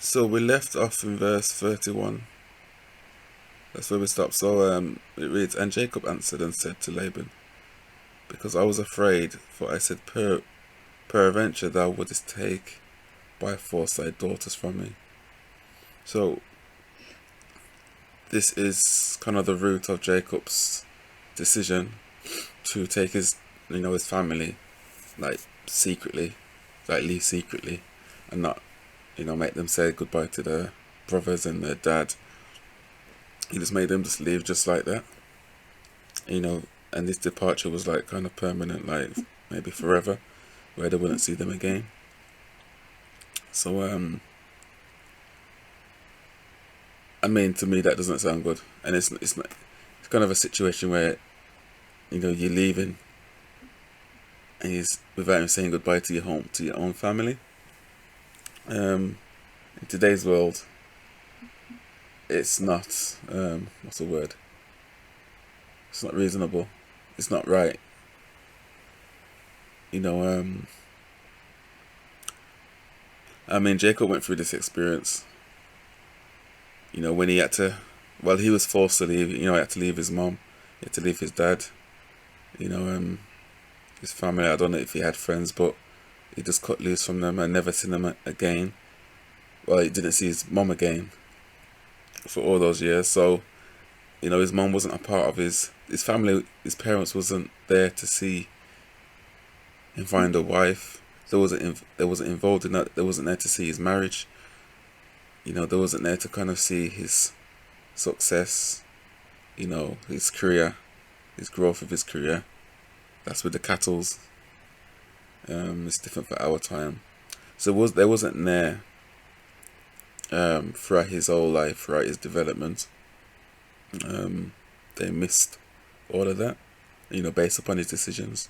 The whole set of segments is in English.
So we left off in verse 31. That's where we stopped. So it reads, And Jacob answered and said to Laban, Because I was afraid, for I said, Peradventure thou wouldest take by force thy daughters from me. So this is kind of the root of Jacob's decision to take his family, like secretly, like leave secretly, and not, make them say goodbye to their brothers and their dad. He just made them just leave just like that, and this departure was like kind of permanent, like maybe forever, where they wouldn't see them again. So I mean, to me that doesn't sound good, and it's kind of a situation where you're leaving, and he's without even saying goodbye to your home, to your own family. In today's world, it's not what's the word? It's not reasonable. It's not right. I mean, Jacob went through this experience. When he had to, well, he was forced to leave. He had to leave his mom. He had to leave his dad. His family. I don't know if he had friends, but he just cut loose from them and never seen them again. Well, he didn't see his mom again for all those years. So, his mom wasn't a part of his family. His parents wasn't there to see him find a wife. They wasn't involved in that. They wasn't there to see his marriage. They wasn't there to kind of see his success. His career, his growth of his career. That's with the cattles. It's different for our time. So there wasn't there throughout his whole life, throughout his development. They missed all of that, based upon his decisions.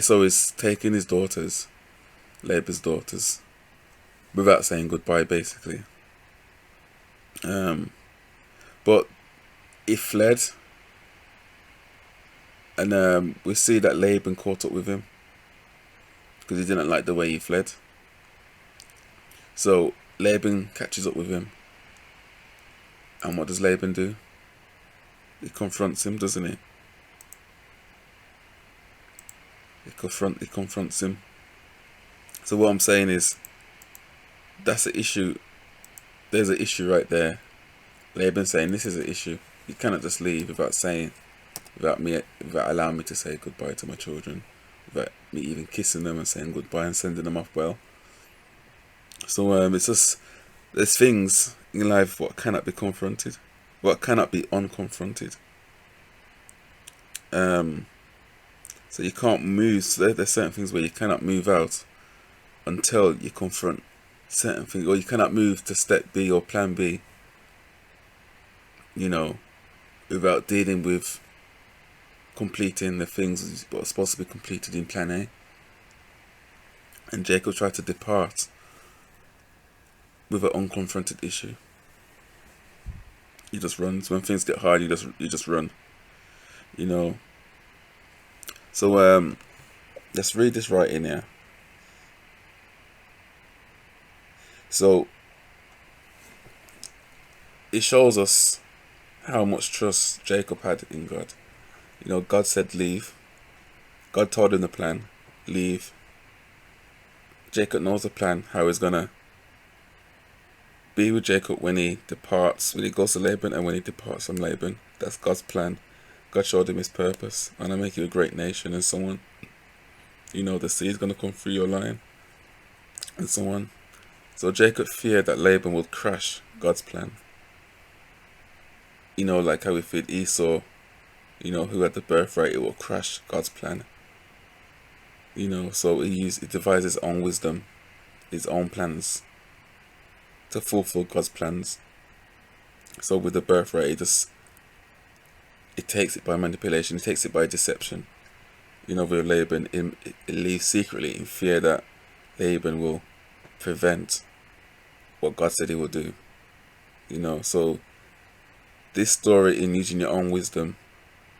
So he's taking his daughters, Laban's daughters, without saying goodbye, basically. But he fled, and we see that Laban caught up with him because he didn't like the way he fled. So Laban catches up with him, and what does Laban do? He confronts him, doesn't he? He confronts him. So what I'm saying is, that's an issue. There's an issue right there. Laban saying this is an issue. You cannot just leave without allowing me to say goodbye to my children, without me even kissing them and saying goodbye and sending them off well. So it's just, there's things in life what cannot be confronted, what cannot be unconfronted. So you can't move. So there's certain things where you cannot move out until you confront certain things, or you cannot move to step B or plan B. Without dealing with completing the things that are supposed to be completed in plan A. And Jacob tried to depart with an unconfronted issue. He just runs. When things get hard, you just run. So let's read this right in here. So it shows us how much trust Jacob had in God. God said leave. God told him the plan, leave. Jacob knows the plan, how he's gonna be with Jacob when he departs, when he goes to Laban and when he departs from Laban. That's God's plan. God showed him his purpose. I'm gonna make you a great nation and so on. The seed's gonna come through your line and so on. So Jacob feared that Laban would crash God's plan. Like how we feared Esau, who had the birthright, it will crash God's plan. So he devised his own wisdom, his own plans to fulfill God's plans. So with the birthright, it takes it by manipulation, it takes it by deception. With Laban, it leaves secretly in fear that Laban will prevent what God said he will do. So this story in using your own wisdom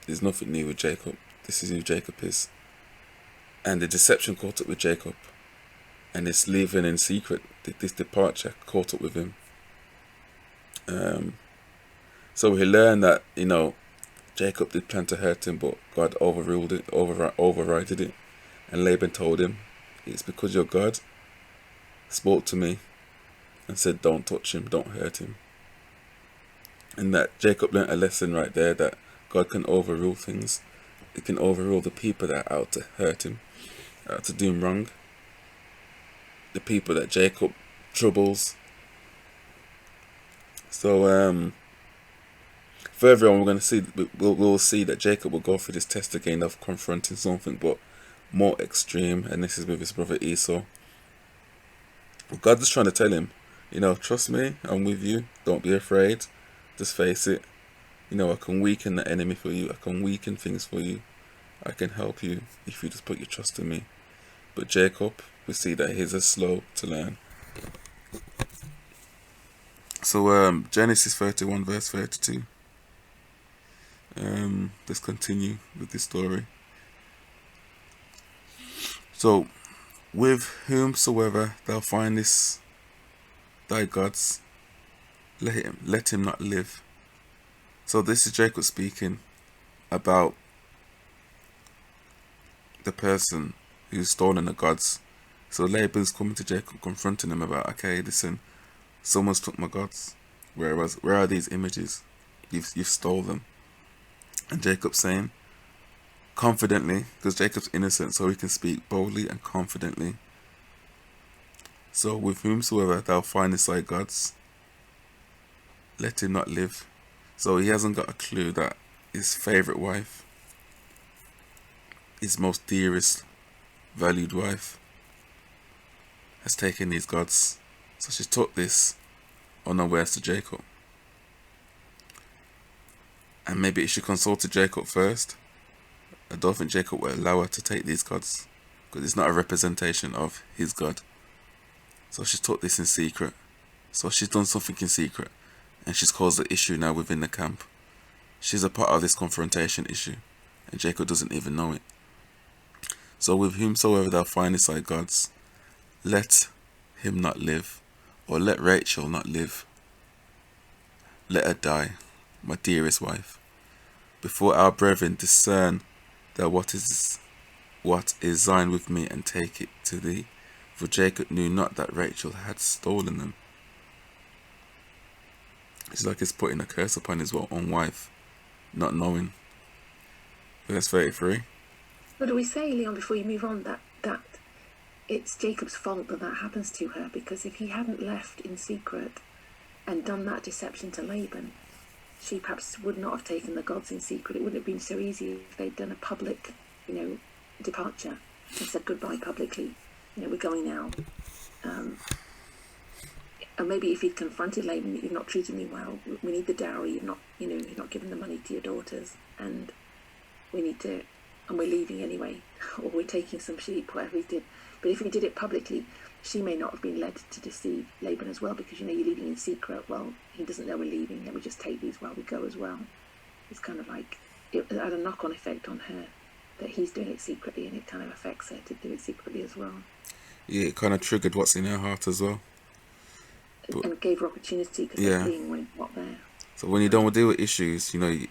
is nothing new with Jacob. This is who Jacob is. And the deception caught up with Jacob. and this leaving in secret, this departure caught up with him. So he learned that, Jacob did plan to hurt him, but God overruled it, overrided it. And Laban told him, it's because your God spoke to me and said, don't touch him, don't hurt him. And that Jacob learned a lesson right there, that God can overrule things. He can overrule the people that are out to hurt him, out to do him wrong. The people that Jacob troubles. So further on, we're going to see, we'll see that Jacob will go through this test again of confronting something, but more extreme, and this is with his brother Esau. God is trying to tell him, trust me, I'm with you, don't be afraid, just face it. I can weaken the enemy for you, I can weaken things for you, I can help you if you just put your trust in me. But Jacob, we see that he's slow to learn. So Genesis 31 verse 32. Let's continue with this story. So, with whomsoever thou findest thy gods, let him not live. So this is Jacob speaking about the person who's stolen the gods. So Laban's coming to Jacob, confronting him about, okay, listen, someone's took my gods. Where are these images? You've stole them. And Jacob's saying, confidently, because Jacob's innocent, so he can speak boldly and confidently. So with whomsoever thou findest thy gods, let him not live. So he hasn't got a clue that his favourite wife, his most dearest, valued wife, has taken these gods. So she took this unawares to Jacob. And maybe she consulted Jacob first. I don't think Jacob will allow her to take these gods, because it's not a representation of his God. So she took this in secret. So she's done something in secret, and she's caused the issue now within the camp. She's a part of this confrontation issue, and Jacob doesn't even know it. So with whomsoever thou findest thy gods, let him not live, or let Rachel not live. Let her die, my dearest wife. Before our brethren discern that what is thine with me, and take it to thee. For Jacob knew not that Rachel had stolen them. It's like he's putting a curse upon his own wife, not knowing. Verse 33. But do we say, Leon, before you move on, that it's Jacob's fault that happens to her? Because if he hadn't left in secret and done that deception to Laban, she perhaps would not have taken the gods in secret. It wouldn't have been so easy if they'd done a public, departure and said goodbye publicly. We're going now. And maybe if he'd confronted Laban, you've not treated me well. We need the dowry. You're not giving the money to your daughters, and we need to, and we're leaving anyway, or we're taking some sheep, whatever he did. But if he did it publicly, she may not have been led to deceive Laban as well, because you're leaving in secret. Well, he doesn't know we're leaving. Let me just take these while we go as well. It's kind of like it had a knock-on effect on her, that he's doing it secretly, and it kind of affects her to do it secretly as well. Yeah, it kind of triggered what's in her heart as well. And gave her opportunity, because they're seeing what there. So when you don't deal with issues, you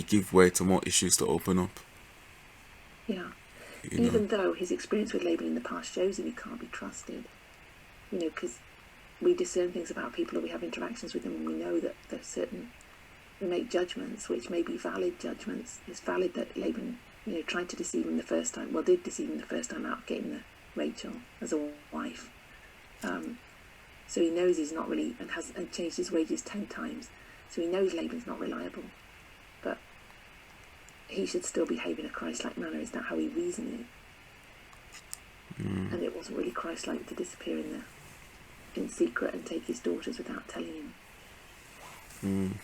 give way to more issues to open up. Yeah. Even though his experience with Laban in the past shows him he can't be trusted. Because we discern things about people, or we have interactions with them, and we know that there's certain, we make judgments which may be valid judgments. It's valid that Laban, tried to deceive him the first time, did deceive him the first time out, getting the Rachel as a wife. So he knows he's not really, and changed his wages 10 times. So he knows Laban's not reliable, but he should still behave in a Christ-like manner. Is that how he reasoned it? And it wasn't really Christ-like to disappear in secret and take his daughters without telling him.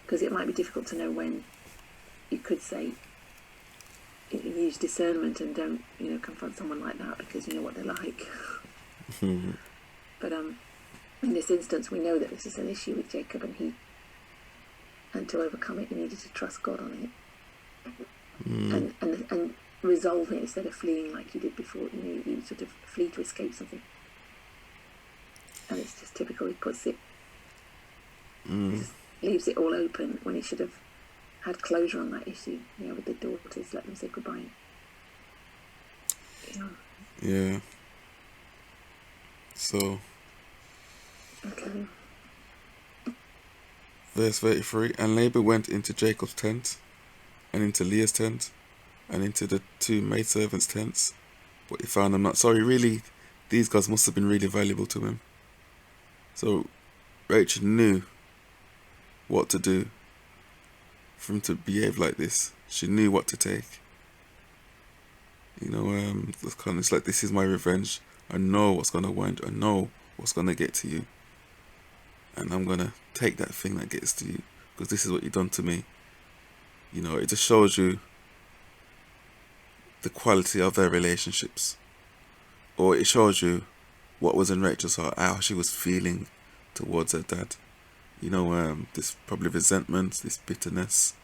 Because it might be difficult to know when. You could say, use discernment and don't, confront someone like that, because you know what they're like. But in this instance, we know that this is an issue with Jacob, and to overcome it, he needed to trust God on it, and resolve it instead of fleeing like he did before. You sort of flee to escape something. And it's just typical. He puts it, Mm. just leaves it all open when he should have had closure on that issue, with the daughters, let them say goodbye. Yeah. So, Okay. verse 33, and Laban went into Jacob's tent, and into Leah's tent, and into the two maidservants' tents, but he found them not. So these guys must have been really valuable to him. So Rachel knew what to do for him to behave like this. She knew what to take. It's like, this is my revenge. I know what's gonna wind. I know what's gonna get to you, and I'm gonna take that thing that gets to you, because this is what you've done to me. It just shows you the quality of their relationships, or it shows you what was in Rachel's heart, how she was feeling towards her dad. This probably resentment, this bitterness.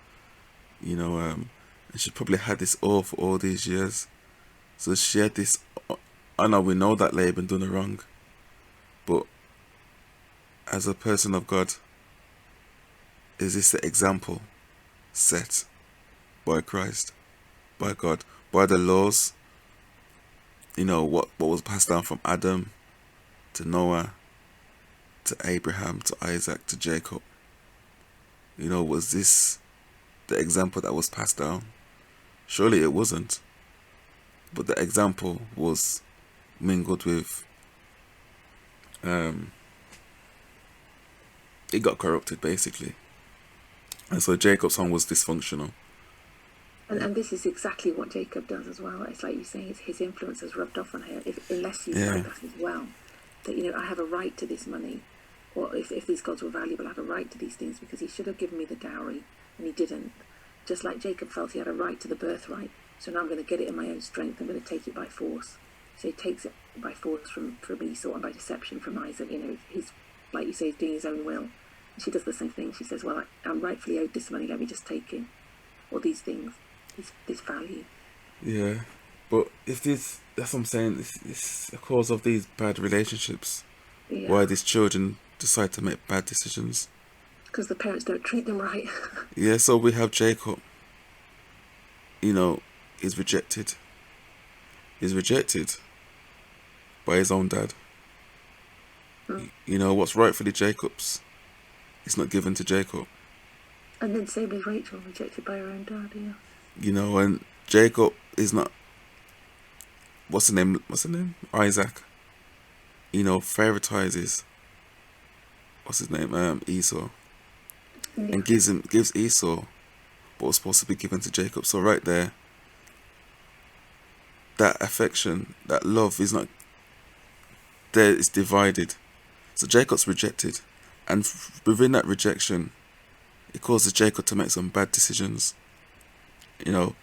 And she probably had this all for all these years. So she had this. I know we know that Laban done her wrong, but as a person of God, is this the example set by Christ, by God, by the laws? What was passed down from Adam to Noah to Abraham to Isaac to Jacob. Was this the example that was passed down? Surely it wasn't. But the example was mingled with, it got corrupted basically. And so Jacob's home was dysfunctional. And this is exactly what Jacob does as well. It's like you say, his influence has rubbed off on her. Unless she's like that as well, that I have a right to this money, or if these gods were valuable, I have a right to these things because he should have given me the dowry and he didn't. Just like Jacob felt he had a right to the birthright, so now I'm going to get it in my own strength. I'm going to take it by force. So he takes it by force from Esau and by deception from Isaac. He's, like you say, he's doing his own will. And she does the same thing. She says, well, I'm rightfully owed this money, let me just take it. Or these things, this value. Yeah, but that's what I'm saying, this is the cause of these bad relationships. Yeah. Why these children decide to make bad decisions. Because the parents don't treat them right. Yeah, so we have Jacob. He's rejected. He's rejected by his own dad. What's rightfully Jacob's, it's not given to Jacob. And then same with Rachel, rejected by her own dad, yeah. And Jacob is not, what's the name? Isaac. Favoritizes, what's his name? Esau. Yeah. And gives Esau what was supposed to be given to Jacob. So right there, that affection, that love is not there, it's divided. So Jacob's rejected, and within that rejection, it causes Jacob to make some bad decisions. The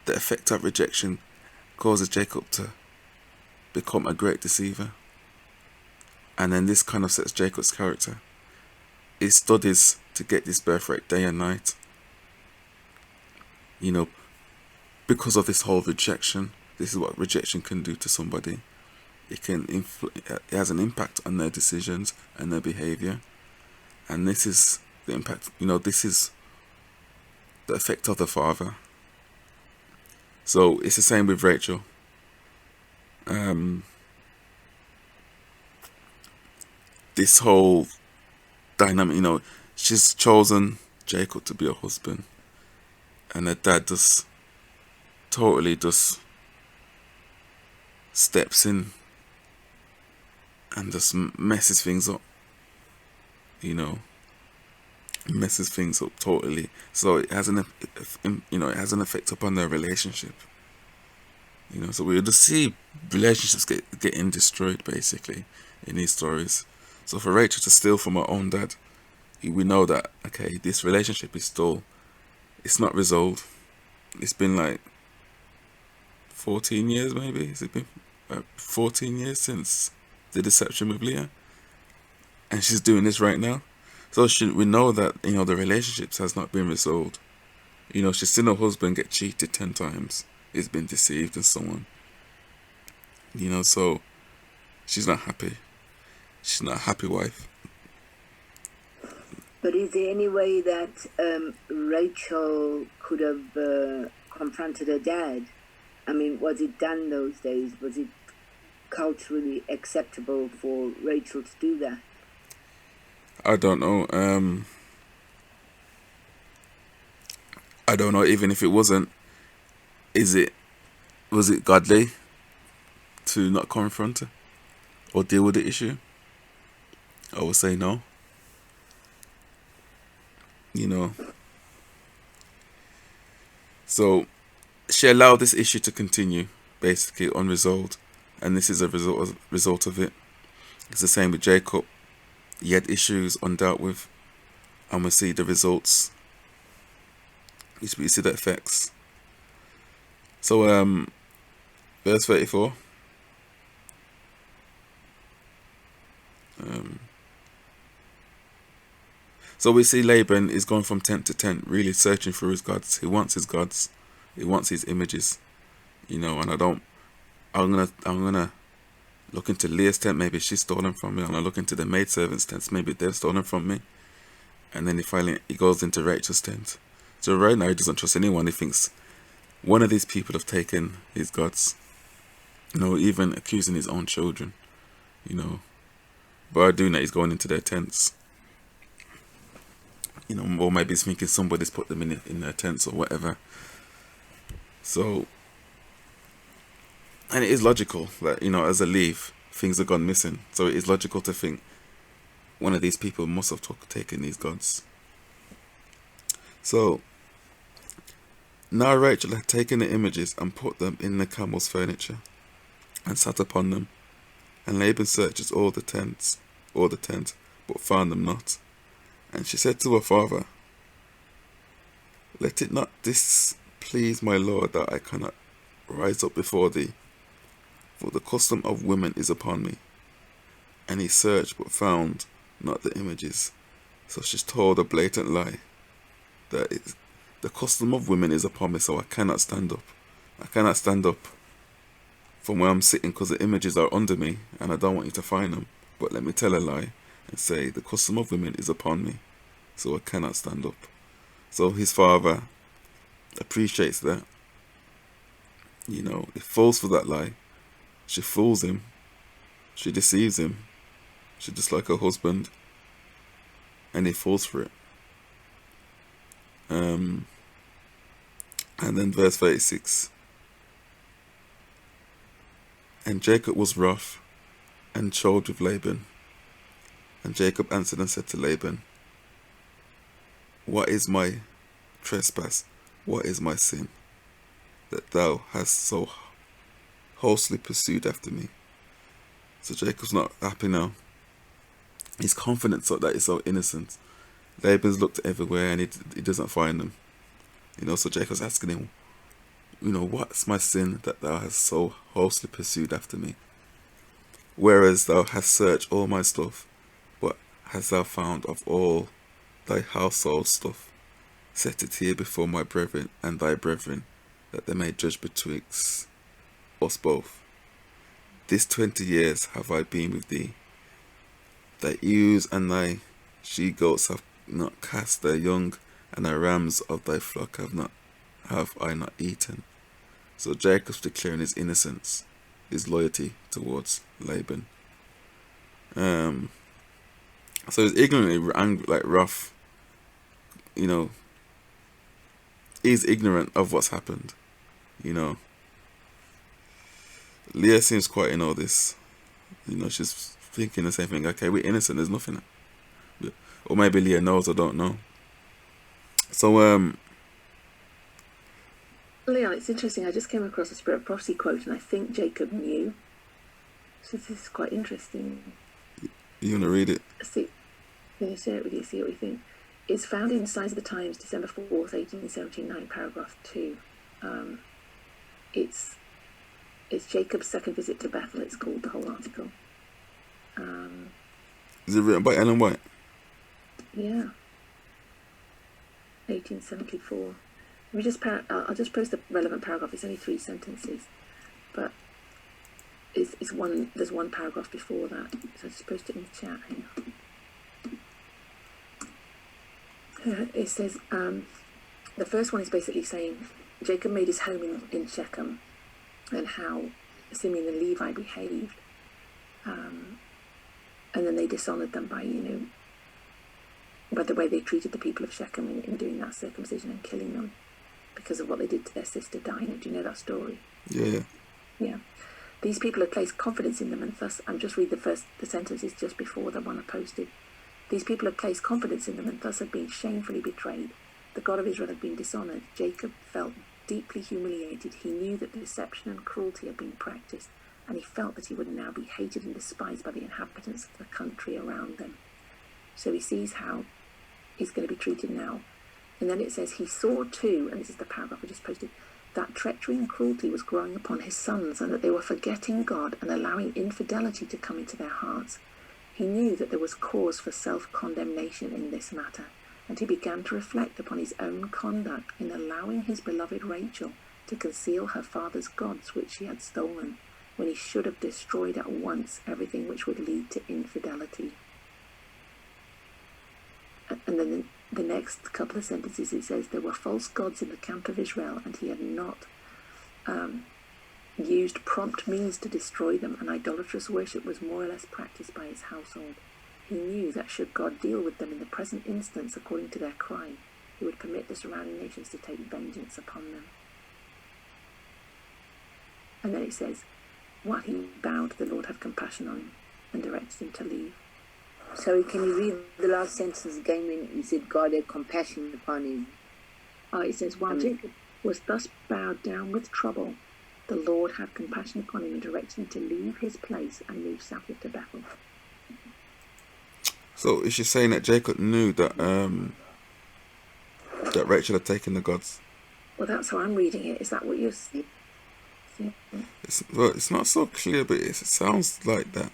effect of rejection causes Jacob to become a great deceiver. And then this kind of sets Jacob's character. He studies to get this birthright day and night. Because of this whole rejection. This is what rejection can do to somebody. It has an impact on their decisions and their behavior. And this is the impact, this is the effect of the father. So it's the same with Rachel. This whole dynamic, she's chosen Jacob to be her husband, and her dad just totally steps in and just messes things up. Messes things up totally. So it has an effect upon their relationship. So we just see relationships getting destroyed basically in these stories. So for Rachel to steal from her own dad, we know that, okay, this relationship is still, it's not resolved. It's been like 14 years maybe. Has it been 14 years since the deception with Leah? And she's doing this right now. So we know that, the relationships has not been resolved. She's seen her husband get cheated 10 times. He's been deceived and so on. So she's not happy. she's not a happy wife. But is there any way that Rachel could have confronted her dad? I mean, was it done those days? Was it culturally acceptable for Rachel to do that? I don't know. I don't know. Even if it wasn't, was it godly to not confront her or deal with the issue? I would say no. You know. So she allowed this issue to continue, basically unresolved, and this is a result of it. It's the same with Jacob. He had issues undealt with, and we see the results. We see the effects. So verse 34. So we see Laban is going from tent to tent, really searching for his gods. He wants his gods. He wants his images. You know, and I'm gonna look into Leah's tent, maybe she stole them from me. I'm gonna look into the maidservants' tents, maybe they've stolen from me. And then he goes into Rachel's tent. So right now he doesn't trust anyone. He thinks one of these people have taken his gods. You know, even accusing his own children. You know, by doing that, he's going into their tents. You know, or maybe he's thinking somebody's put them in their tents or whatever. So, and it is logical that, you know, as a leaf, things have gone missing. So it is logical to think one of these people must have taken these gods. So, now Rachel had taken the images and put them in the camel's furniture and sat upon them. And Laban searches all the tent, but found them not. And she said to her father, let it not displease my lord that I cannot rise up before thee, for the custom of women is upon me. And he searched but found not the images. So she's told a blatant lie, that the custom of women is upon me, so I cannot stand up. I cannot stand up from where I'm sitting because the images are under me and I don't want you to find them. But let me tell a lie and say the custom of women is upon me, so I cannot stand up. So his father appreciates that. You know, he falls for that lie. She fools him. She deceives him. She's just like her husband. And he falls for it. And then verse 36. And Jacob was wroth and chode with Laban. And Jacob answered and said to Laban, what is my trespass? What is my sin? That thou hast so hostily pursued after me. So Jacob's not happy now. He's confident that he's so innocent. Laban's looked everywhere and he doesn't find them. You know, so Jacob's asking him, you know, what's my sin that thou hast so hostily pursued after me? Whereas thou hast searched all my stuff, what hast thou found of all thy household stuff? Set it here before my brethren and thy brethren, that they may judge betwixt us both. This 20 years have I been with thee. Thy ewes and thy she-goats have not cast their young, and the rams of thy flock have I not eaten. So Jacob's declaring his innocence, his loyalty towards Laban. So he's ignorantly angry, like rough. You know, he's ignorant of what's happened. You know, Leah seems quite in all this. You know, she's thinking the same thing. Okay, we're innocent. There's nothing. Or maybe Leah knows. I don't know. So Leon, it's interesting. I just came across a Spirit of Prophecy quote, and I think Jacob knew. So this is quite interesting. You want to read it? Share it with you. See what you think. It's found in Signs of the Times, December 4th, 1879, paragraph 2. It's Jacob's second visit to Bethel. It's called, the whole article. Is it written by Ellen White? Yeah. 1874. I'll just post the relevant paragraph. It's only 3 sentences. But is one. There's one paragraph before that, so I just post it in the chat here. It says the first one is basically saying Jacob made his home in Shechem, and how Simeon and Levi behaved, and then they dishonored them by by the way they treated the people of Shechem in doing that circumcision and killing them because of what they did to their sister Dinah. Do you know that story? Yeah. Yeah. These people had placed confidence in them, and thus, I'm just read the sentences just before the one I posted. These people had placed confidence in them, and thus had been shamefully betrayed. The God of Israel had been dishonored. Jacob felt deeply humiliated. He knew that deception and cruelty had been practiced, and he felt that he would now be hated and despised by the inhabitants of the country around them. So he sees how he's going to be treated now. And then it says, he saw too, and this is the paragraph I just posted, that treachery and cruelty was growing upon his sons, and that they were forgetting God and allowing infidelity to come into their hearts. He knew that there was cause for self-condemnation in this matter, and he began to reflect upon his own conduct in allowing his beloved Rachel to conceal her father's gods which she had stolen, when he should have destroyed at once everything which would lead to infidelity. And then the next couple of sentences, it says, there were false gods in the camp of Israel, and he had not used prompt means to destroy them, and idolatrous worship was more or less practiced by his household. He knew that should God deal with them in the present instance according to their crime, he would permit the surrounding nations to take vengeance upon them. And then it says, while he bowed, the Lord had compassion on him and directed him to leave. Sorry, can you read the last sentence again when you said God had compassion upon him? It says, while Jacob was thus bowed down with trouble, the Lord had compassion upon him and directed him to leave his place and move southward to Bethel. So is she saying that Jacob knew that that Rachel had taken the gods? Well, that's how I'm reading it. Is that what you're saying? It's not so clear, but it sounds like that.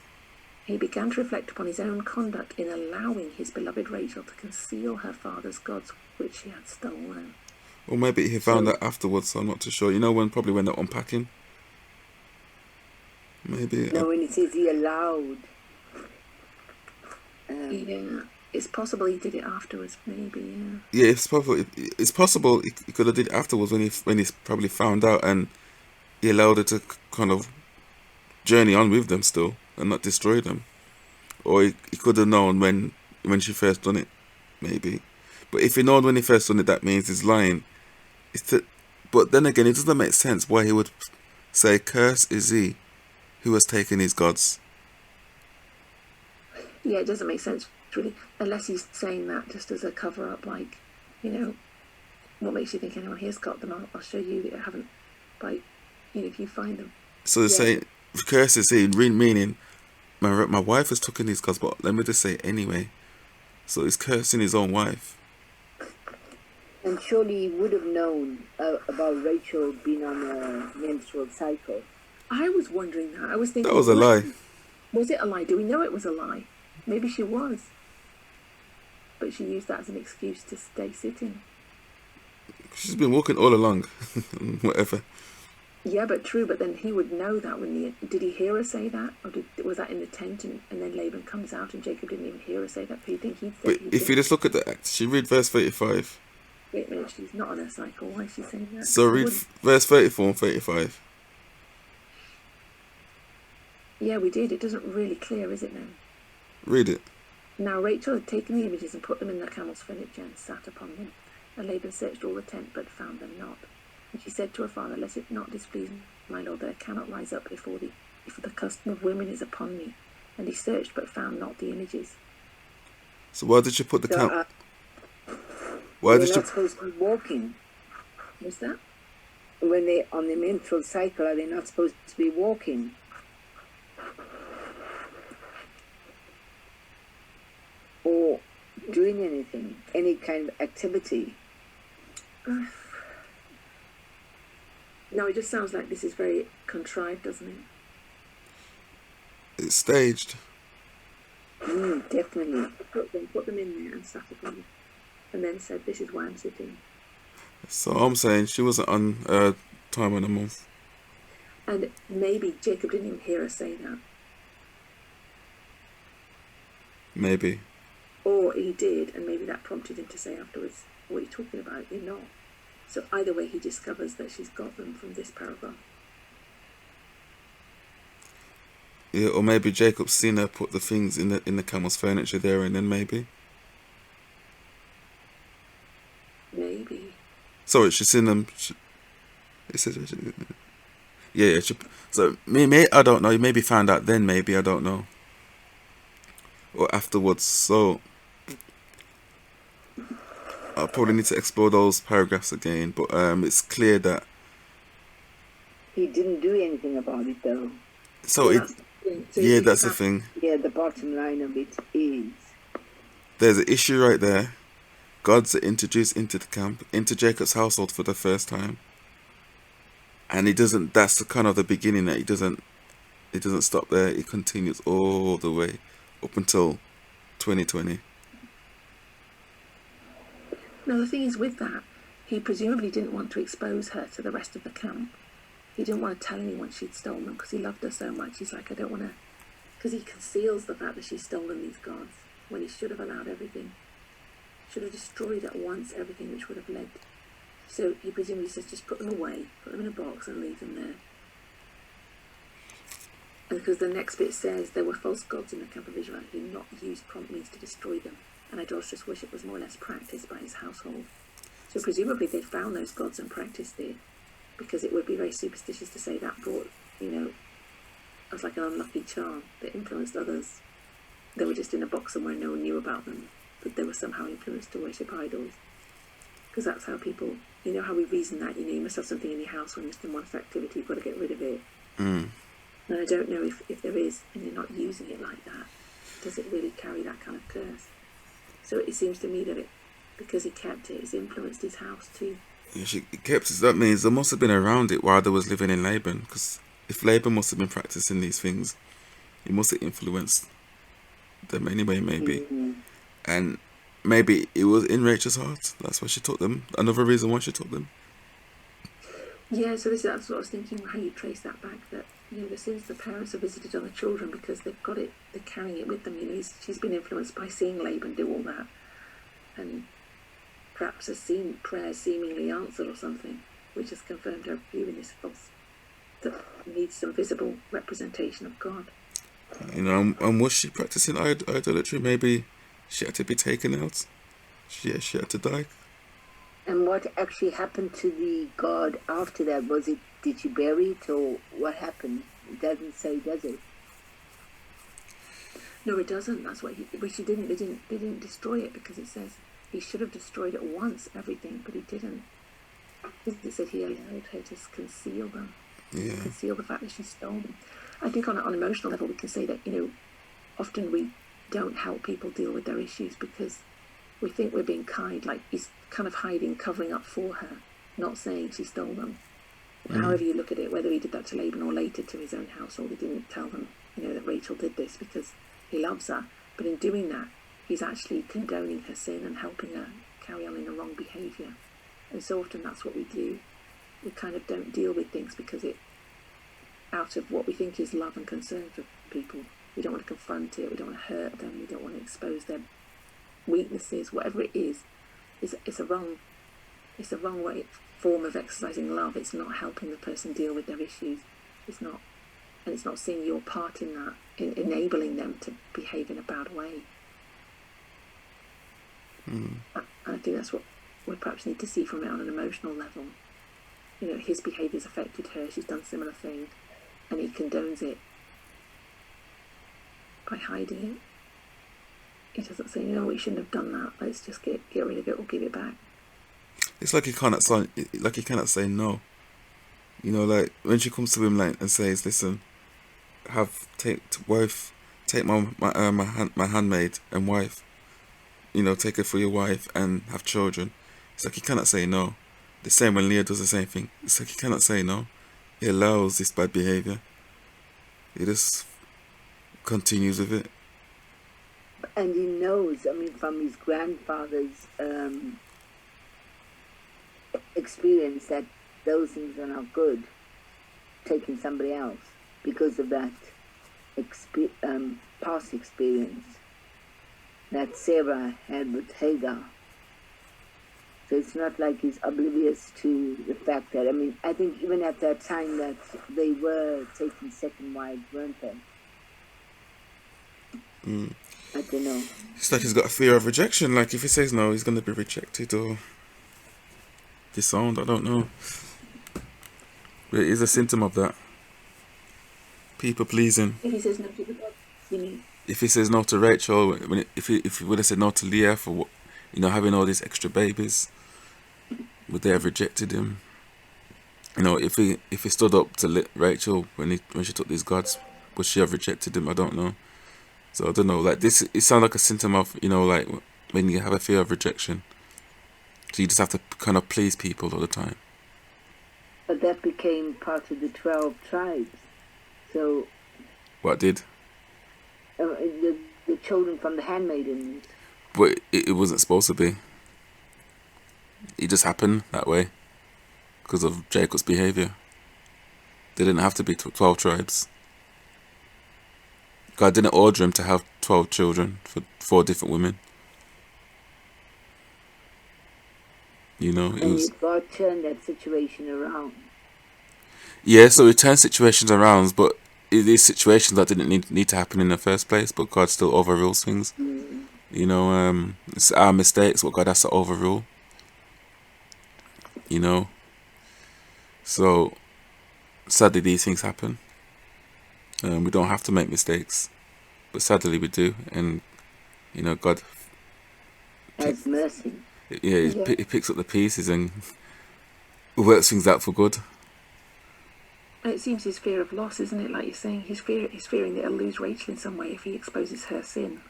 He began to reflect upon his own conduct in allowing his beloved Rachel to conceal her father's gods, which she had stolen. Or maybe he found that afterwards, so I'm not too sure. Probably when they're unpacking. Maybe. No, when it says he allowed. Yeah, it's possible he did it afterwards, maybe, yeah. Yeah, it's possible. It's possible he could have did it afterwards when he probably found out, and he allowed her to kind of journey on with them still and not destroy them. Or he could have known when she first done it, maybe. But if he known when he first done it, that means he's lying. But then again, it doesn't make sense why he would say, "Cursed is he who has taken his gods." Yeah, it doesn't make sense, really, unless he's saying that just as a cover-up, like, what makes you think anyone here's got them? I'll show you that you haven't, like, if you find them. So they say, "Cursed is he," meaning, my wife has taken his gods, but let me just say anyway. So he's cursing his own wife. And surely he would have known about Rachel being on a menstrual cycle. I was wondering that. I was thinking... That was a lie. Was it a lie? Do we know it was a lie? Maybe she was. But she used that as an excuse to stay sitting. She's been walking all along. Whatever. Yeah, but true. But then he would know that when did he hear her say that? Or was that in the tent and then Laban comes out and Jacob didn't even hear her say that? Do you think he'd say... But if you just look at the act, she read verse 35. Wait a minute, she's not on her cycle. Why is she saying that? So read verse 34 and 35. Yeah, we did. It doesn't really clear, is it then? Read it. Now Rachel had taken the images and put them in the camel's furniture and sat upon them. And Laban searched all the tent but found them not. And she said to her father, "Let it not displease my lord that I cannot rise up before thee, if the custom of women is upon me." And he searched but found not the images. So why did you put the camp? Why did you... They're not supposed to be walking. What's that? When they're on the menstrual cycle, are they not supposed to be walking? Or doing anything, any kind of activity? No, it just sounds like this is very contrived, doesn't it? It's staged. Definitely. Put them in there and sat upon them. And then said, "This is why I'm sitting." So I'm saying she wasn't on time and a month. And maybe Jacob didn't even hear her say that. Maybe. Or he did, and maybe that prompted him to say afterwards, what are you talking about? You're not. So either way, he discovers that she's got them from this paragraph. Yeah, or maybe Jacob's seen her put the things in the camel's furniture there, and then maybe. Maybe. Sorry, she's seen them. Yeah. So maybe I don't know. You maybe found out then. Maybe I don't know. Or afterwards. So I'll probably need to explore those paragraphs again. But it's clear that He didn't do anything about it, though. so it. Yeah, that's the thing. Yeah, the bottom line of it is There's an issue right there. God's introduced into the camp, into Jacob's household for the first time. And he doesn't, that's the kind of the beginning that it doesn't stop there. It continues all the way up until 2020. Now, the thing is with that, he presumably didn't want to expose her to the rest of the camp. He didn't want to tell anyone she'd stolen them because he loved her so much. He's like, I don't want to, because he conceals the fact that she's stolen these gods when he should have allowed everything. Should have destroyed at once everything which would have led. So he presumably says, just put them away, put them in a box and leave them there. And because the next bit says there were false gods in the camp of Israel, he did not use prompt means to destroy them. And idolatrous worship was more or less practiced by his household. So presumably they found those gods and practiced it, because it would be very superstitious to say that brought, as like an unlucky charm that influenced others. They were just in a box somewhere and no one knew about them, but they were somehow influenced to worship idols. Because that's how people, how we reason that, you must have something in your house when it's in one activity, you've got to get rid of it. Mm. And I don't know if there is, and you're not using it like that, does it really carry that kind of curse? So it seems to me that because he kept it, it's influenced his house too. Yeah, she kept it. That means they must have been around it while they was living in Laban. Because if Laban must have been practicing these things, it must have influenced them anyway, maybe. Mm-hmm. And maybe it was in Rachel's heart. That's why she took them. Another reason why she took them. Yeah, so that's what I was thinking, how you trace that back, that, the sins the parents have visited on the children because they've got it, they're carrying it with them. She's been influenced by seeing Laban do all that. And perhaps has seen prayers seemingly answered or something, which has confirmed her view in this false, that needs some visible representation of God. And was she practicing idolatry? Maybe she had to be taken out. She had to die. And what actually happened to the god after that? Did she bury it, or what happened? It doesn't say, does it? No, it doesn't. That's what she didn't. They didn't destroy it because it says he should have destroyed at once everything, but he didn't. It said he allowed her to conceal them, conceal the fact that she stole them. I think on an emotional level we can say that often we don't help people deal with their issues because we think we're being kind, like he's kind of hiding, covering up for her, not saying she stole them. However you look at it, whether he did that to Laban or later to his own household, he didn't tell them, that Rachel did this because he loves her. But in doing that, he's actually condoning her sin and helping her carry on in the wrong behaviour. And so often that's what we do. We kind of don't deal with things because out of what we think is love and concern for people. We don't want to confront it, we don't want to hurt them, we don't want to expose their weaknesses, whatever it is. It's a wrong form of exercising love. It's not helping the person deal with their issues. It's not seeing your part in that, in enabling them to behave in a bad way. I think that's what we perhaps need to see from it on an emotional level. His behaviour's affected her, she's done similar things, and he condones it by hiding it. He doesn't say, we shouldn't have done that, let's just get rid of it or give it back. It's like he cannot say no. Like when she comes to him and says, listen, take my handmaid and wife, take her for your wife and have children. It's like he cannot say no. The same when Leah does the same thing. It's like he cannot say no. He allows this bad behaviour. He just continues with it. And he knows, from his grandfather's experience, that those things are not good. taking somebody else because of that past experience that Sarah had with Hagar. So it's not like he's oblivious to the fact that, I mean, I think even at that time that they were taking second wives, weren't they? I don't know. It's like he's got a fear of rejection. Like if he says no, he's going to be rejected or disowned. I don't know. But it is a symptom of that. People pleasing. If he says no to the God, you mean? If he says no to Rachel, if he would have said no to Leah for having all these extra babies, would they have rejected him? If he stood up to Rachel when she took these gods, would she have rejected him? I don't know. So I don't know. Like this, it sounds like a symptom of like when you have a fear of rejection. So you just have to kind of please people all the time. But that became part of the 12 tribes. So What did? The children from the handmaidens. But it wasn't supposed to be. It just happened that way because of Jacob's behavior. They didn't have to be 12 tribes. God didn't order him to have 12 children for 4 different women. It was. God turned that situation around. Yeah, so he turned situations around, but these situations that didn't need to happen in the first place, but God still overrules things. It's our mistakes what God has to overrule. So sadly these things happen. We don't have to make mistakes, but sadly we do, and God has mercy. He picks up the pieces and works things out for good. It seems his fear of loss, isn't it? Like you're saying, he's fearing that he'll lose Rachel in some way if he exposes her sin.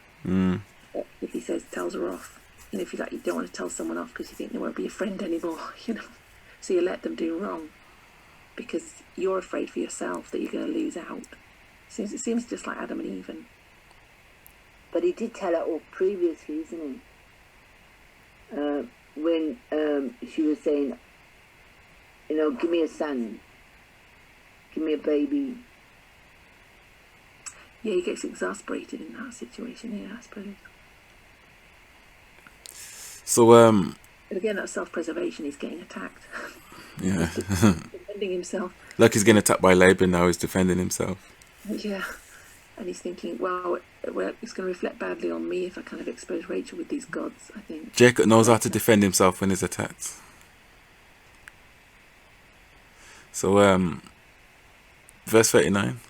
If he tells her off, and if you don't want to tell someone off because you think they won't be your friend anymore, so you let them do wrong because you're afraid for yourself that you're going to lose out. It seems just like Adam and Eve. But he did tell her all previously, isn't he? When she was saying, give me a son, give me a baby. Yeah, he gets exasperated in that situation, I suppose. So, But again, that's self-preservation. He's getting attacked. Yeah. Defending himself. Like he's getting attacked by Laban now, he's defending himself. Yeah. And he's thinking, well, it's going to reflect badly on me if I kind of expose Rachel with these gods, I think. Jacob knows how to defend himself when he's attacked. So, verse 39.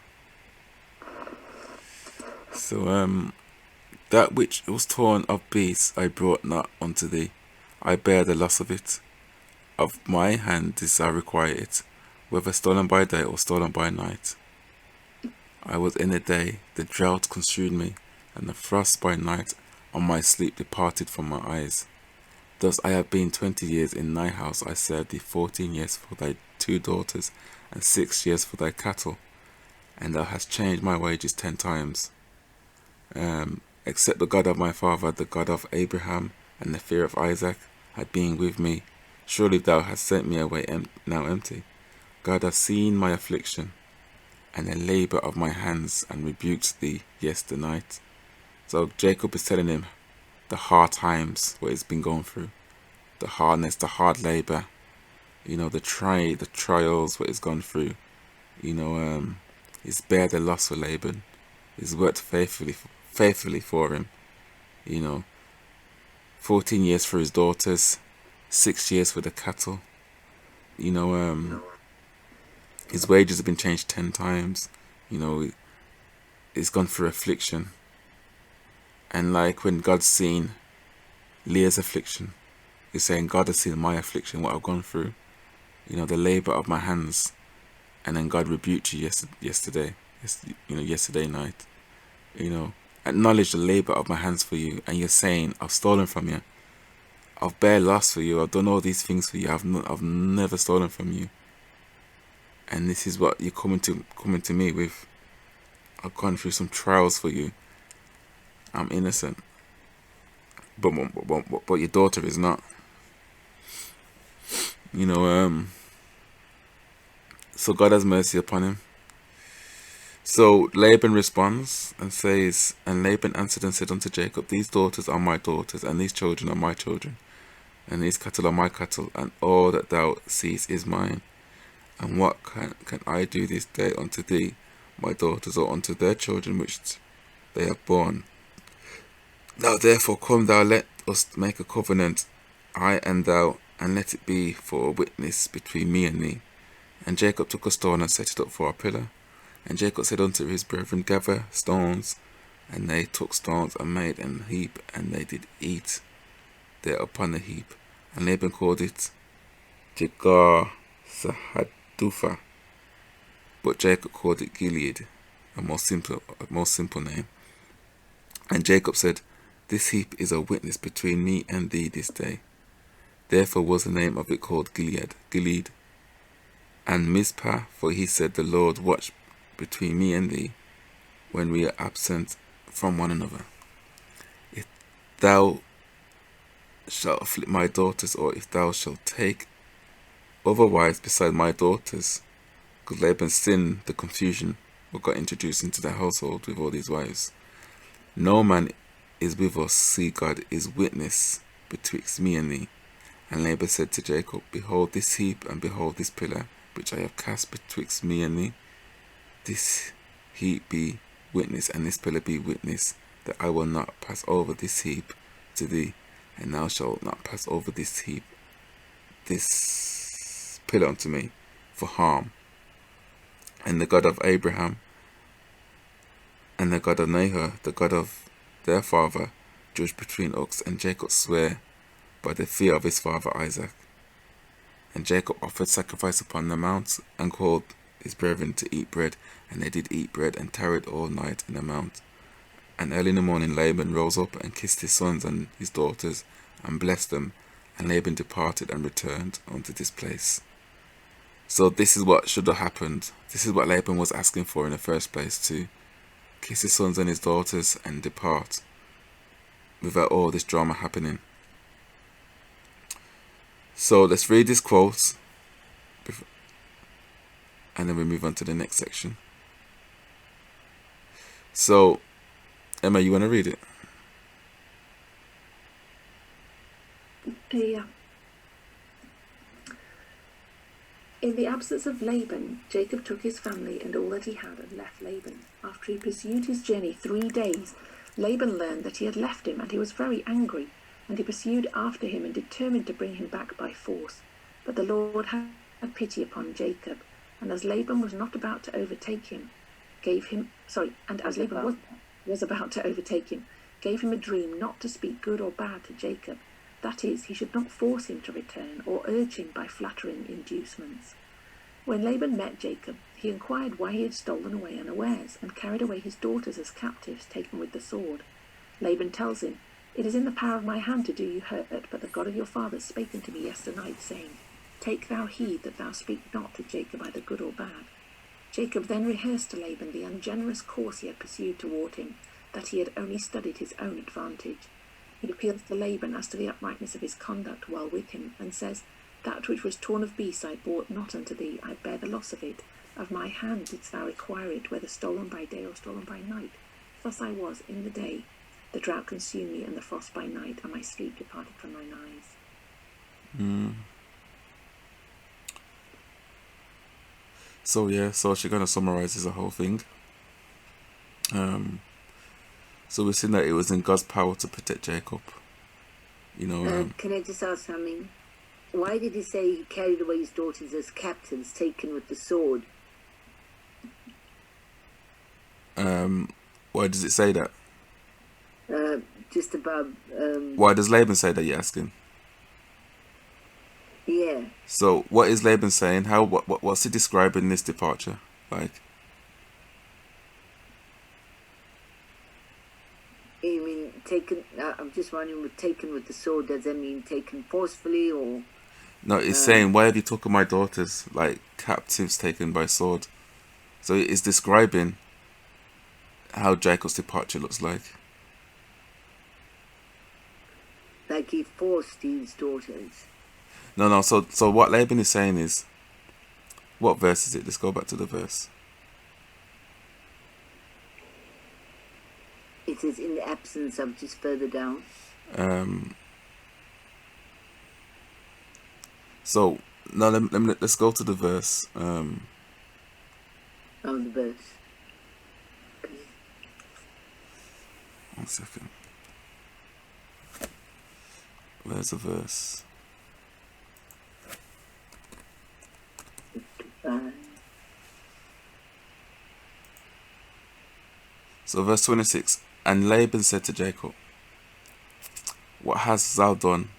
So, that which was torn of beasts I brought not unto thee. I bear the loss of it. Of my hand didst thou require it, whether stolen by day or stolen by night. I was in the day, the drought consumed me, and the frost by night on my sleep departed from my eyes. Thus I have been 20 years in thy house. I served thee 14 years for thy 2 daughters, and 6 years for thy cattle, and thou hast changed my wages 10 times. Except the God of my father, the God of Abraham, and the fear of Isaac, had been with me, surely thou hast sent me away now empty. God has seen my affliction, and the labour of my hands, and rebuked thee yesternight. So Jacob is telling him the hard times, what he's been going through, the hardness, the hard labour, the trials, what he's gone through. He's bared the loss for Laban. He's worked faithfully for him. 14 years for his daughters, 6 years for the cattle. His wages have been changed 10 times. He's gone through affliction. And like when God's seen Leah's affliction, he's saying, God has seen my affliction, what I've gone through. The labour of my hands. And then God rebuked you yesterday night. Acknowledge the labour of my hands for you. And you're saying, I've stolen from you. I've bare loss for you. I've done all these things for you. I've never stolen from you. And this is what you're coming to me with. I've gone through some trials for you. I'm innocent. But your daughter is not. So God has mercy upon him. So Laban responds and says, and Laban answered and said unto Jacob, these daughters are my daughters, and these children are my children, and these cattle are my cattle, and all that thou seest is mine. And what can I do this day unto thee, my daughters, or unto their children which they have borne? Now therefore come thou, let us make a covenant, I and thou, and let it be for a witness between me and thee. And Jacob took a stone and set it up for a pillar. And Jacob said unto his brethren, gather stones. And they took stones and made an heap, and they did eat there upon the heap. And Laban called it Jegar Sahadutha, but Jacob called it Gilead, a more simple name. And Jacob said, this heap is a witness between me and thee this day. Therefore was the name of it called Gilead. And Mizpah, for he said, the Lord watch between me and thee when we are absent from one another. If thou shalt afflict my daughters, or if thou shalt take other wives beside my daughters, because Laban sinned, the confusion what got introduced into the household with all these wives. No man is with us, see God is witness betwixt me and thee. And Laban said to Jacob, behold this heap, and behold this pillar, which I have cast betwixt me and thee. This heap be witness, and this pillar be witness, that I will not pass over this heap to thee, and thou shalt not pass over this heap, this pillar unto me, for harm. And the God of Abraham, and the God of Nahor, the God of their father, judged between us. And Jacob sware by the fear of his father Isaac. And Jacob offered sacrifice upon the mount, and called his brethren to eat bread. And they did eat bread, and tarried all night in the mount. And early in the morning Laban rose up, and kissed his sons and his daughters, and blessed them. And Laban departed, and returned unto this place. So this is what should have happened. This is what Laban was asking for in the first place, to kiss his sons and his daughters and depart, without all this drama happening. So let's read this quote, and then we move on to the next section. So, Emma, you want to read it? Yeah. In the absence of Laban, Jacob took his family and all that he had and left Laban. After he pursued his journey 3 days, Laban learned that he had left him, and he was very angry. And he pursued after him and determined to bring him back by force. But the Lord had pity upon Jacob, and as Laban was not about to overtake him, gave him a dream not to speak good or bad to Jacob. That is, he should not force him to return, or urge him by flattering inducements. When Laban met Jacob, he inquired why he had stolen away unawares, and carried away his daughters as captives taken with the sword. Laban tells him, it is in the power of my hand to do you hurt, but the God of your fathers spake unto me yesternight, saying, take thou heed that thou speak not to Jacob either good or bad. Jacob then rehearsed to Laban the ungenerous course he had pursued toward him, that he had only studied his own advantage. He appeals to Laban as to the uprightness of his conduct while with him, and says, that which was torn of beasts I brought not unto thee, I bear the loss of it. Of my hand didst thou require it, whether stolen by day or stolen by night. Thus I was in the day, the drought consumed me, and the frost by night, and my sleep departed from mine eyes. So yeah, so she kind of summarizes the whole thing. So we've seen that it was in God's power to protect Jacob. Can I just ask something? Why did he say he carried away his daughters as captives taken with the sword? Why does it say that? Just above. Why does Laban say that, you're asking? Yeah. So what is Laban saying? What's he describing this departure like? You mean taken? I'm just wondering, with taken with the sword, does that mean taken forcefully or? No, it's saying, why have you taken my daughters like captives taken by sword? So it's describing how Jacob's departure looks like. Like he forced his daughters. No. So what Laban is saying is, What verse is it? Let's go back to the verse. It is in the absence of, just further down. So now let's go to the verse. Oh, the verse. One second. Where's the verse? So verse 26. And Laban said to Jacob, what hast thou done?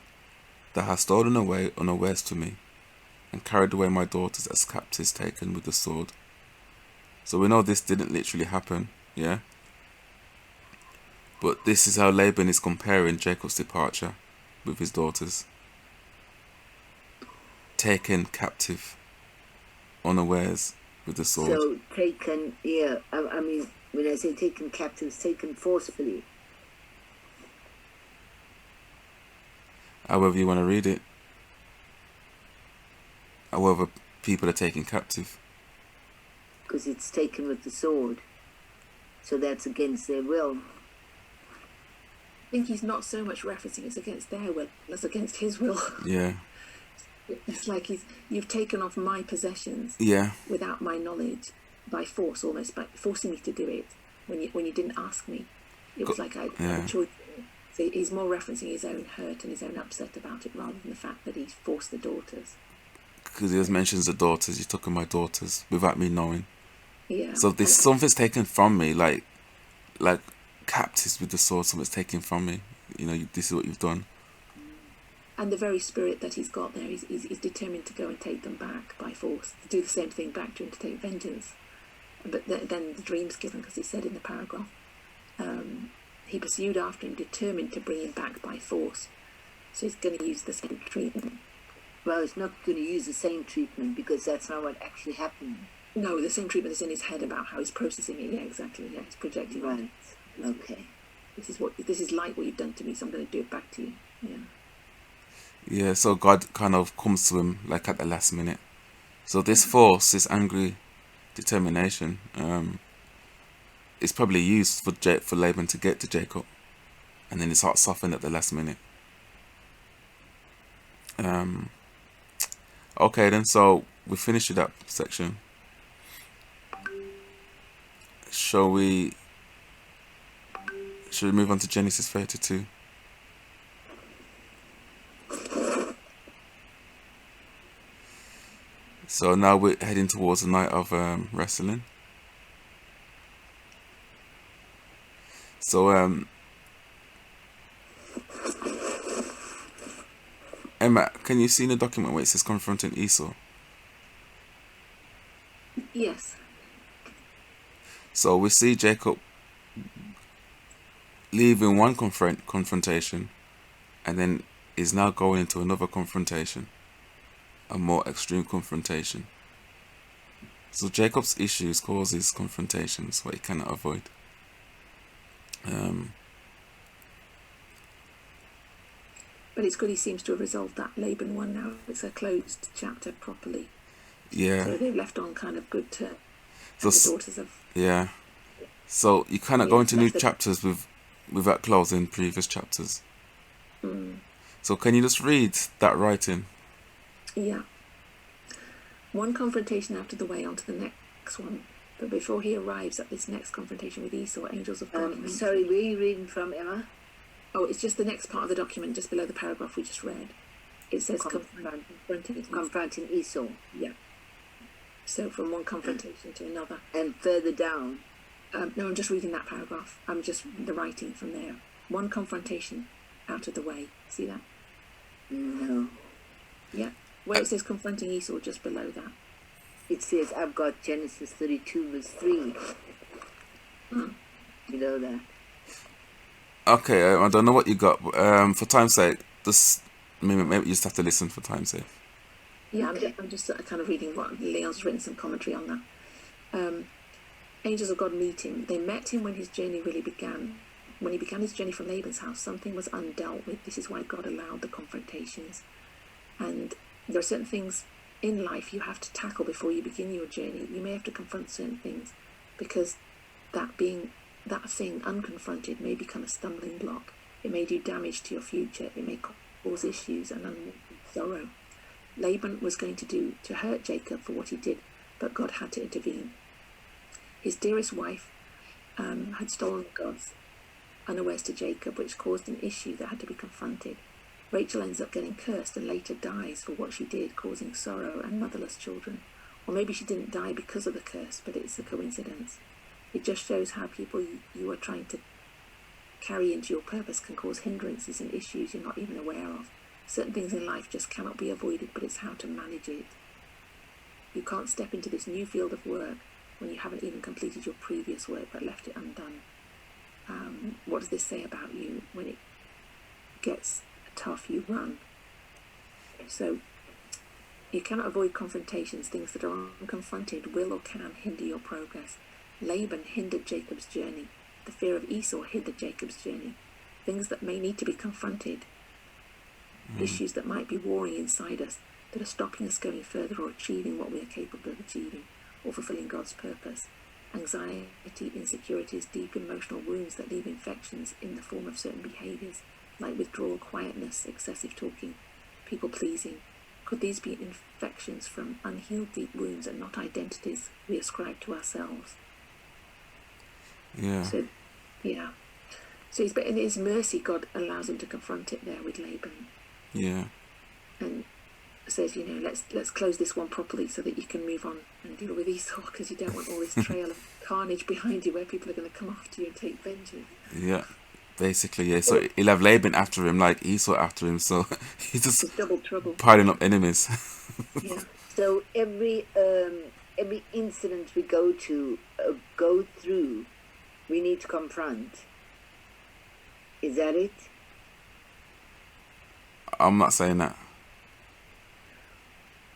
Thou hast stolen away unawares to me, and carried away my daughters as captives taken with the sword. So we know this didn't literally happen, yeah? But this is how Laban is comparing Jacob's departure with his daughters. Taken captive unawares with the sword. So taken, yeah, I mean, when I say taken captive, taken forcefully. However you want to read it. However people are taken captive. Because it's taken with the sword. So that's against their will. I think he's not so much referencing it's against their will as against his will. Yeah. It's like you've taken off my possessions, Yeah, without my knowledge, by force, almost by forcing me to do it when you didn't ask me. It was like I had a choice. So he's more referencing his own hurt and his own upset about it, rather than the fact that he forced the daughters. because he just mentions the daughters. He took my daughters without me knowing. Yeah. So this something's taken from me, like captives with the sword. Something's taken from me. You know, this is what you've done. And the very spirit that he's got there, he's determined to go and take them back by force, to do the same thing back to him, to take vengeance. But then the dream's given, because he said in the paragraph, he pursued after him, determined to bring him back by force. So he's going to use the same treatment. Well, he's not going to use the same treatment, because that's not what actually happened. No, the same treatment is in his head about how he's processing it. Yeah, exactly. Yeah, he's projecting on it. Okay. This is like what you've done to me, so I'm going to do it back to you. Yeah. Yeah, so God kind of comes to him like at the last minute. So this force, this angry determination, is probably used for Laban to get to Jacob, and then his heart softened at the last minute. Okay then, so we finished with that section. Shall we move on to Genesis 32? So now we're heading towards the night of wrestling. So Emma, can you see in the document where it says confronting Esau? Yes. So we see Jacob leaving one confrontation, and then is now going into another confrontation, a more extreme confrontation. So Jacob's issues causes confrontations what he cannot avoid. But it's good he seems to have resolved that Laban one now. It's a closed chapter properly. Yeah. So they've left on kind of good terms. So, the daughters of... Yeah. So you cannot go into new chapters without closing previous chapters. So can you just read that writing? Yeah. One confrontation out of the way, onto the next one. But before he arrives at this next confrontation with Esau, angels of God... Sorry, where are you reading from, Emma? Oh, it's just the next part of the document, just below the paragraph we just read. It says confronting Esau. Yeah. So from one confrontation to another. And further down? No, I'm just reading that paragraph. I'm just the writing from there. One confrontation out of the way. See that? No. Yeah. Where it says confronting Esau, just below that. It says, I've got Genesis 32 verse 3. Below that. Okay, I don't know what you got, but for time's sake, maybe you just have to listen for time's sake. Yeah, I'm just kind of reading what Leon's written, some commentary on that. Angels of God meet him. They met him when his journey really began. When he began his journey from Laban's house, something was undealt with. This is why God allowed the confrontations. And there are certain things in life you have to tackle before you begin your journey. You may have to confront certain things, because that thing unconfronted may become a stumbling block. It may do damage to your future. It may cause issues and unwanted sorrow. Laban was going to hurt Jacob for what he did, but God had to intervene. His dearest wife had stolen the gods unawares to Jacob, which caused an issue that had to be confronted. Rachel ends up getting cursed and later dies for what she did, causing sorrow and motherless children. Or maybe she didn't die because of the curse, but it's a coincidence. It just shows how people you are trying to carry into your purpose can cause hindrances and issues you're not even aware of. Certain things in life just cannot be avoided, but it's how to manage it. You can't step into this new field of work when you haven't even completed your previous work but left it undone. What does this say about you? When it gets tough, you run. So you cannot avoid confrontations. Things that are unconfronted will or can hinder your progress. Laban hindered Jacob's journey. The fear of Esau hindered Jacob's journey. Things that may need to be confronted. Issues that might be warring inside us, that are stopping us going further or achieving what we are capable of achieving, or fulfilling God's purpose. Anxiety, insecurities, deep emotional wounds that leave infections in the form of certain behaviours, like withdrawal, quietness, excessive talking, people pleasing. Could these be infections from unhealed deep wounds and not identities we ascribe to ourselves? Yeah. So in his mercy, God allows him to confront it there with Laban. Yeah. And says, let's close this one properly so that you can move on and deal with Esau, because you don't want all this trail of carnage behind you where people are going to come after you and take vengeance. Yeah. Basically, yeah. So he'll have Laban after him like Esau after him. So he's just It's double trouble. piling up enemies. Yeah. So every incident we go through, we need to confront. Is that it? I'm not saying that.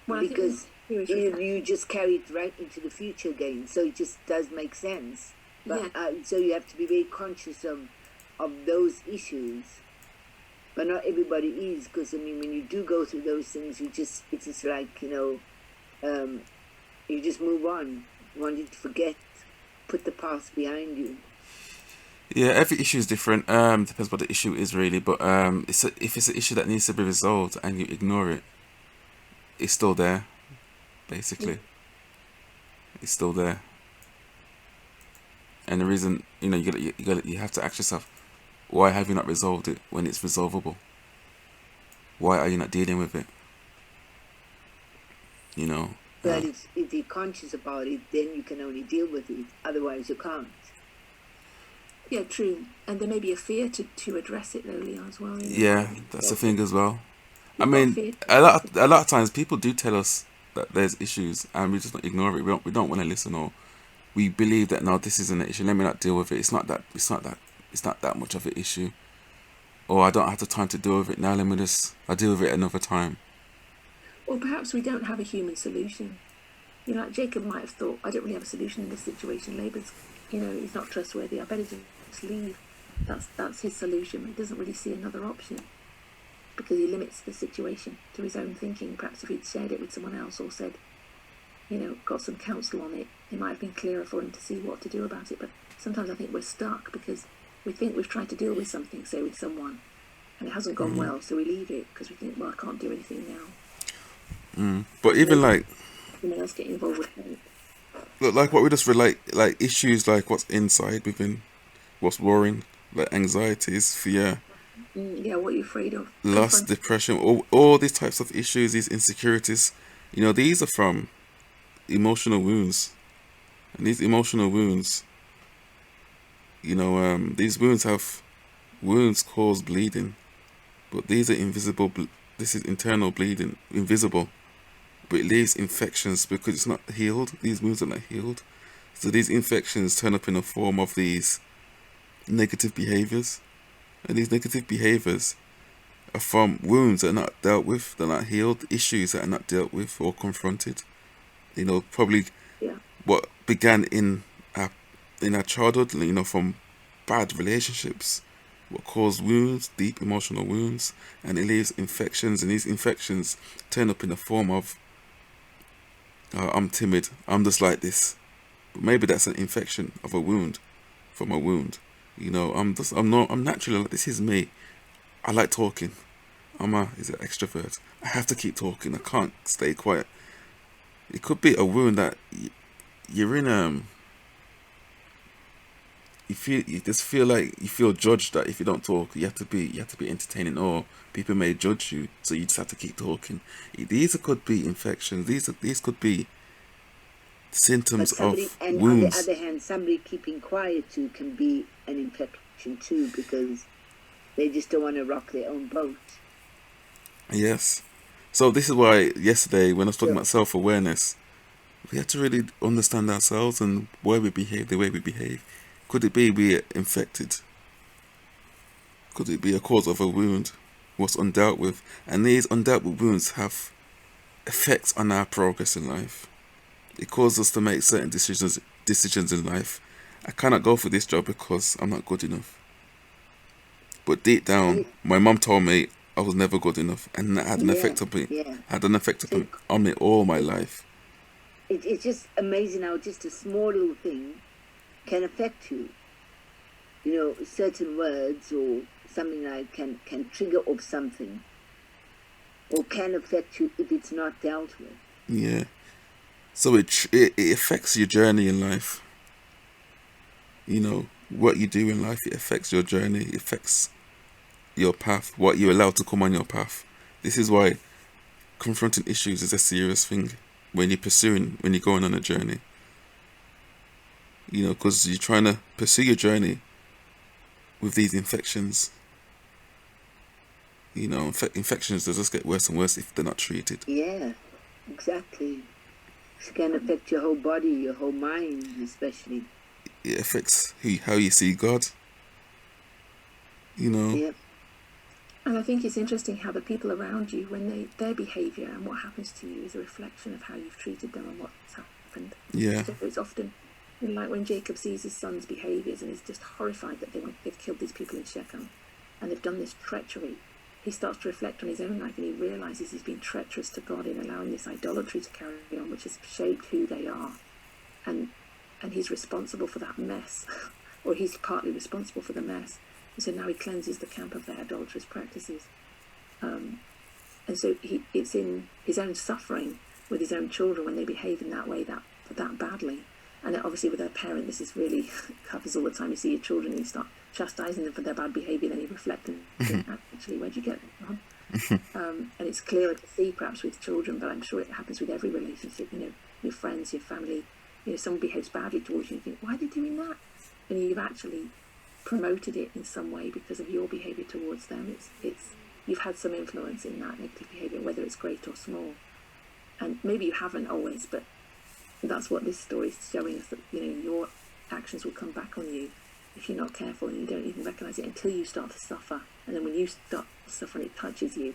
Well, I think Because you you just carry it right into the future again, so it just does make sense. But so you have to be very conscious of those issues. But not everybody is, because when you do go through those things, it's just like you just move on, wanting to forget, put the past behind you. Yeah, every issue is different. Depends what the issue is really, but if it's an issue that needs to be resolved and you ignore it, it's still there. Basically, it's still there. And the reason, you have to ask yourself, why have you not resolved it when it's resolvable? Why are you not dealing with it? But if you're conscious about it, then you can only deal with it. Otherwise, you can't. Yeah, true. And there may be a fear to address it though, Leon, as well. Yeah, that's the thing as well. I You've got mean, fear. a lot of times people do tell us that there's issues, and we just ignore it. We don't want to listen, or we believe that no, this isn't an issue. Let me not deal with it. It's not that much of an issue. Or I don't have the time to deal with it now. I'll deal with it another time. Or perhaps we don't have a human solution. Like Jacob might have thought, I don't really have a solution in this situation. Laban's, he's not trustworthy. I better just leave. That's his solution. He doesn't really see another option, because he limits the situation to his own thinking. Perhaps if he'd shared it with someone else, or said, got some counsel on it, it might have been clearer for him to see what to do about it. But sometimes I think we're stuck because we think we've tried to deal with something, say with someone, and it hasn't gone well, so we leave it because we think, well, I can't do anything now. But even like, Someone else get involved with it. look, like what we just relate, like issues like what's inside within, what's worrying, like anxieties, fear, Yeah, what are you afraid of? lust, depression, all these types of issues, these insecurities, these are from emotional wounds. And these emotional wounds, these wounds cause bleeding, but these are invisible. This is internal bleeding, invisible, but it leaves infections because it's not healed. These wounds are not healed, so these infections turn up in the form of these negative behaviors, and these negative behaviors are from wounds that are not dealt with, they're not healed, issues that are not dealt with or confronted. Probably what began in our childhood, from bad relationships, what caused wounds, deep emotional wounds, and it leaves infections, and these infections turn up in the form of I'm timid, I'm just like this. But maybe that's an infection of a wound, from a wound. I'm naturally like this. Is me. I like talking. Is an extrovert. I have to keep talking. I can't stay quiet. It could be a wound that you're in. You just feel like you feel judged that if you don't talk, you have to be entertaining, or people may judge you, so you just have to keep talking. These could be infections. These could be symptoms of and wounds. on the other hand, somebody keeping quiet too can be an infection too, because they just don't want to rock their own boat. Yes. So this is why yesterday, when I was talking about self-awareness, we have to really understand ourselves and why we behave the way we behave. Could it be we're infected? Could it be a cause of a wound? What's undealt with? And these undealt with wounds have effects on our progress in life. It causes us to make certain decisions in life. I cannot go for this job because I'm not good enough. But deep down, my mum told me I was never good enough, and that had an effect on me. Had an effect on me all my life. It's just amazing how just a small little thing can affect you. Certain words or something like can trigger off something, or can affect you if it's not dealt with. Yeah. So it affects your journey in life. What you do in life, it affects your journey. It affects your path. What you're allowed to come on your path. This is why confronting issues is a serious thing when you're going on a journey. Because you're trying to pursue your journey with these infections. Infections, they just get worse and worse if they're not treated. Yeah, exactly. It can affect your whole body, your whole mind, especially. It affects how you see God. Yep. And I think it's interesting how the people around you, when their behaviour and what happens to you is a reflection of how you've treated them and what's happened. Yeah. So it's often like when Jacob sees his son's behaviours and is just horrified that they've killed these people in Shechem and they've done this treachery. He starts to reflect on his own life and he realises he's been treacherous to God in allowing this idolatry to carry on, which has shaped who they are. And he's responsible for that mess, or he's partly responsible for the mess. And so now he cleanses the camp of their idolatrous practices. And so it's in his own suffering with his own children when they behave in that way, that badly. And obviously with their parent, this is really happens all the time. You see your children and you start chastising them for their bad behaviour, then you reflect and think, actually, where'd you get that from? And it's clearer to see perhaps with children, but I'm sure it happens with every relationship, your friends, your family. Someone behaves badly towards you and you think, why are they doing that? And you've actually promoted it in some way because of your behaviour towards them. You've had some influence in that negative behaviour, whether it's great or small. And maybe you haven't always, but that's what this story is showing us, that your actions will come back on you if you're not careful and you don't even recognise it until you start to suffer. And then when you start suffering, it touches you,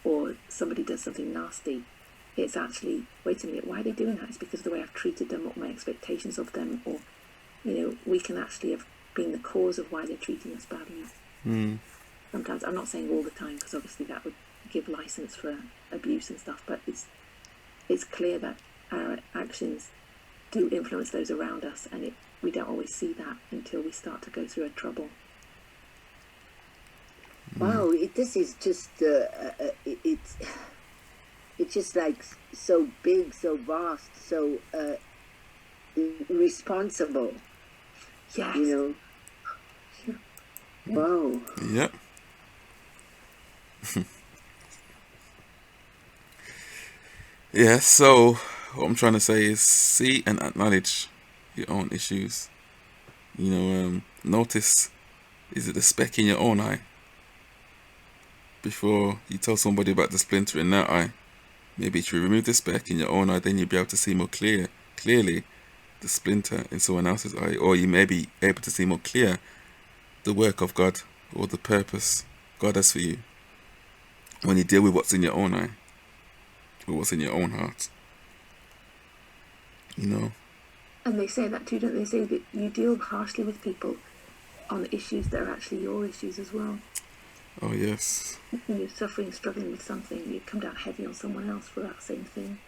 or somebody does something nasty, it's actually, wait a minute, why are they doing that? It's because of the way I've treated them, what my expectations of them, or we can actually have been the cause of why they're treating us badly. Sometimes, I'm not saying all the time, because obviously that would give license for abuse and stuff, but it's clear that our actions do influence those around us, and we don't always see that until we start to go through a trouble. Wow, this is just it's just like so big, so vast, so responsible. Yes. Wow. Yep. Yeah, so what I'm trying to say is see and acknowledge your own issues. Notice, is it the speck in your own eye? Before you tell somebody about the splinter in their eye, maybe if you remove the speck in your own eye, then you'll be able to see more clearly the splinter in someone else's eye, or you may be able to see more clear the work of God or the purpose God has for you when you deal with what's in your own eye or what's in your own heart. And they say that too, don't they? Say that you deal harshly with people on issues that are actually your issues as well. Oh yes. When you're struggling with something, you come down heavy on someone else for that same thing,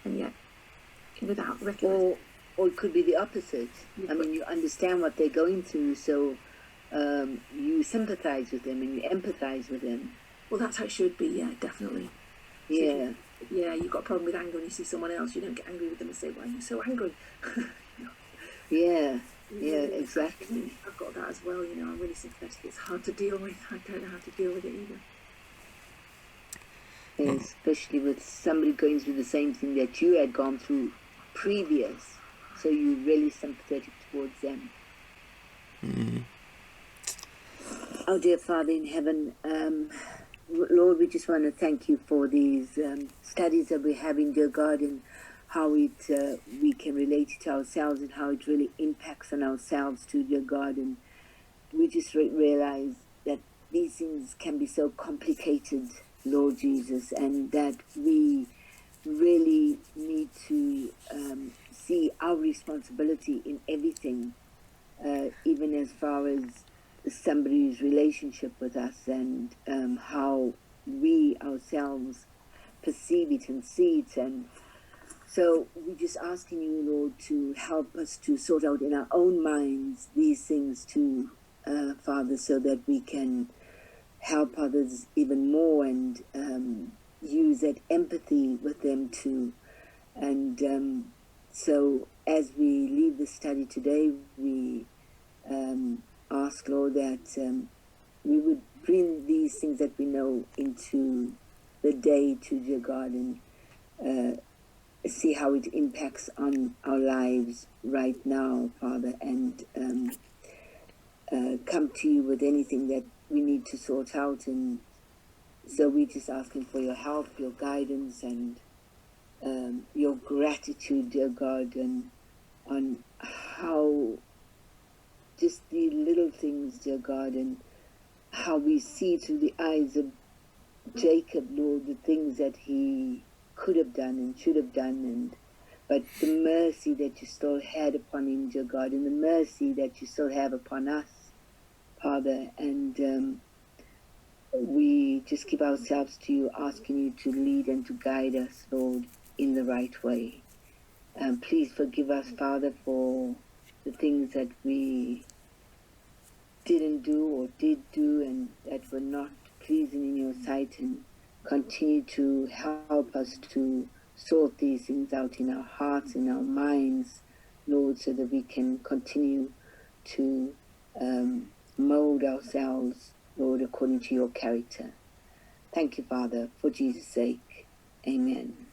and yet without recognizing. Or it could be the opposite. I mean, you understand what they're going through, so you sympathize with them and you empathize with them. Well, that's how it should be. Yeah, definitely. Yeah. So you've got a problem with anger and you see someone else, you don't get angry with them and say, why are you so angry? Yeah, exactly. I've got that as well, I'm really sympathetic. It's hard to deal with. I don't know how to deal with it either. Yeah, especially with somebody going through the same thing that you had gone through previous. So you're really sympathetic towards them. Mm. Oh, dear Father in heaven, Lord, we just want to thank you for these studies that we have in dear God, and how we can relate it to ourselves and how it really impacts on ourselves to dear God. And we just realize that these things can be so complicated, Lord Jesus, and that we really need to see our responsibility in everything, even as far as somebody's relationship with us, and how we ourselves perceive it and see it. And so we're just asking you, Lord, to help us to sort out in our own minds these things too, Father, so that we can help others even more, and use that empathy with them too. And so as we leave the study today, we ask, Lord, that we would bring these things that we know into the day to dear God, and see how it impacts on our lives right now, Father, and come to you with anything that we need to sort out. And so we're just asking for your help, your guidance, and your gratitude, dear God, and on how just the little things, dear God, and how we see through the eyes of Jacob, Lord, the things that he could have done and should have done, but the mercy that you still had upon him, dear God, and the mercy that you still have upon us, Father. And we just give ourselves to you, asking you to lead and to guide us, Lord, in the right way. Please forgive us, Father, for the things that we didn't do or did do and that were not pleasing in your sight, and continue to help us to sort these things out in our hearts, in our minds, Lord, so that we can continue to mold ourselves, Lord, according to your character. Thank you, Father, for Jesus' sake. Amen.